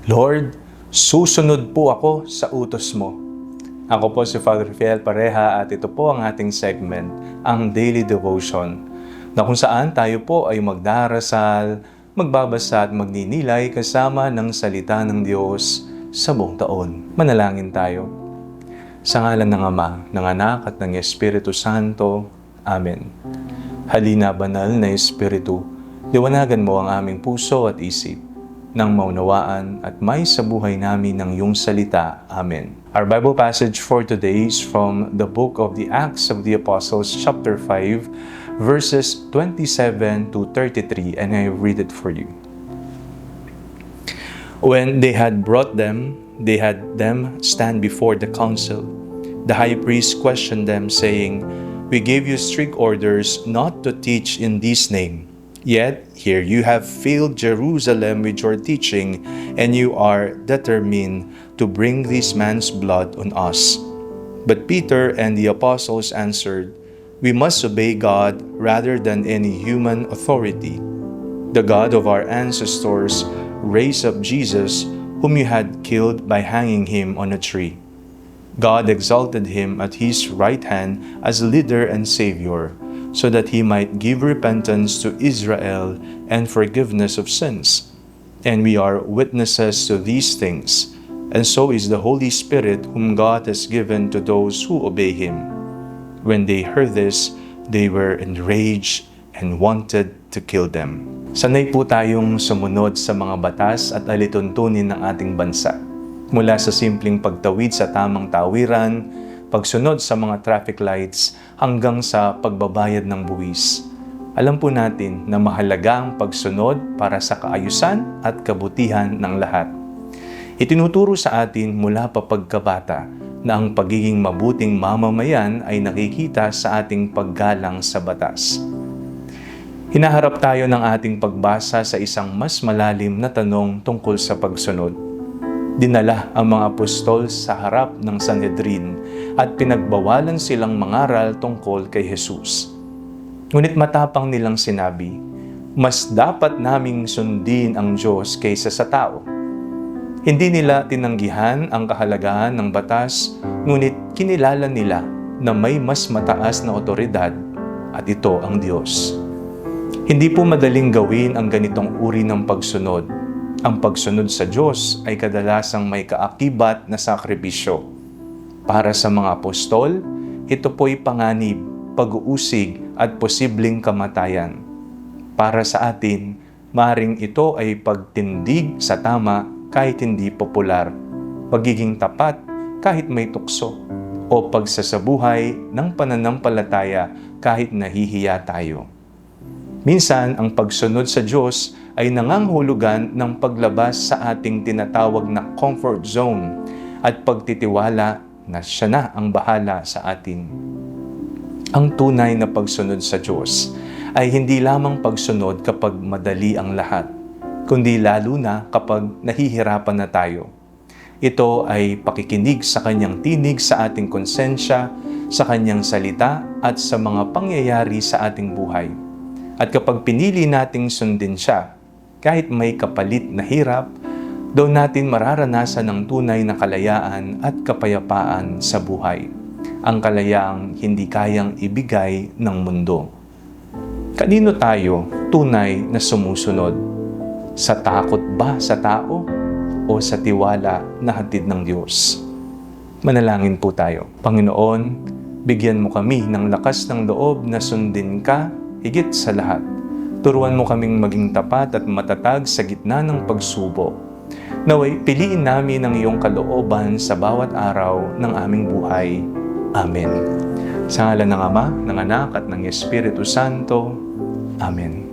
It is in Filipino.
Lord, susunod po ako sa utos mo. Ako po si Father Fiel Pareha at ito po ang ating segment, ang Daily Devotion, na kung saan tayo po ay magdarasal, magbabasa at magninilay kasama ng salita ng Diyos sa buong taon. Manalangin tayo. Sa ngalan ng Ama, ng Anak at ng Espiritu Santo. Amen. Halina, banal na Espiritu, liwanagan mo ang aming puso at isip, nang maunawaan at may sa buhay namin ng iyong salita. Amen. Our Bible passage for today is from the book of the Acts of the Apostles, chapter 5, verses 27 to 33, and I read it for you. When they had brought them, they had them stand before the council. The high priest questioned them, saying, "We gave you strict orders not to teach in this name. Yet here you have filled Jerusalem with your teaching, and you are determined to bring this man's blood on us." But Peter and the apostles answered, "We must obey God rather than any human authority. The God of our ancestors raised up Jesus, whom you had killed by hanging him on a tree. God exalted him at his right hand as leader and Savior, so that he might give repentance to Israel and forgiveness of sins. And we are witnesses to these things, and so is the Holy Spirit whom God has given to those who obey him." When they heard this, they were enraged and wanted to kill them. Sanay po tayong sumunod sa mga batas at alituntunin ng ating bansa. Mula sa simpleng pagtawid sa tamang tawiran, pagsunod sa mga traffic lights, hanggang sa pagbabayad ng buwis. Alam po natin na mahalaga ang pagsunod para sa kaayusan at kabutihan ng lahat. Itinuturo sa atin mula pa pagkabata na ang pagiging mabuting mamamayan ay nakikita sa ating paggalang sa batas. Hinaharap tayo ng ating pagbasa sa isang mas malalim na tanong tungkol sa pagsunod. Dinala ang mga apostol sa harap ng Sanhedrin at pinagbawalan silang mangaral tungkol kay Jesus. Ngunit matapang nilang sinabi, "Mas dapat naming sundin ang Diyos kaysa sa tao." Hindi nila tinanggihan ang kahalagahan ng batas, ngunit kinilala nila na may mas mataas na otoridad at ito ang Diyos. Hindi po madaling gawin ang ganitong uri ng pagsunod. Ang pagsunod sa Diyos ay kadalasang may kaakibat na sakripisyo. Para sa mga apostol, ito po'y panganib, pag-uusig at posibleng kamatayan. Para sa atin, maring ito ay pagtindig sa tama kahit hindi popular, pagiging tapat kahit may tukso, o pagsasabuhay ng pananampalataya kahit nahihiya tayo. Minsan, ang pagsunod sa Diyos ay nangangahulugan ng paglabas sa ating tinatawag na comfort zone at pagtitiwala na siya na ang bahala sa atin. Ang tunay na pagsunod sa Diyos ay hindi lamang pagsunod kapag madali ang lahat, kundi lalo na kapag nahihirapan na tayo. Ito ay pakikinig sa Kanyang tinig sa ating konsensya, sa Kanyang salita at sa mga pangyayari sa ating buhay. At kapag pinili nating sundin siya, kahit may kapalit na hirap, doon natin mararanasan ang tunay na kalayaan at kapayapaan sa buhay. Ang kalayaang hindi kayang ibigay ng mundo. Kanino tayo tunay na sumusunod? Sa takot ba sa tao o sa tiwala na hatid ng Diyos? Manalangin po tayo. Panginoon, bigyan mo kami ng lakas ng loob na sundin ka higit sa lahat. Turuan mo kaming maging tapat at matatag sa gitna ng pagsubok. Naway, piliin namin ang iyong kalooban sa bawat araw ng aming buhay. Amen. Sa ngalan ng Ama, ng Anak at ng Espiritu Santo. Amen.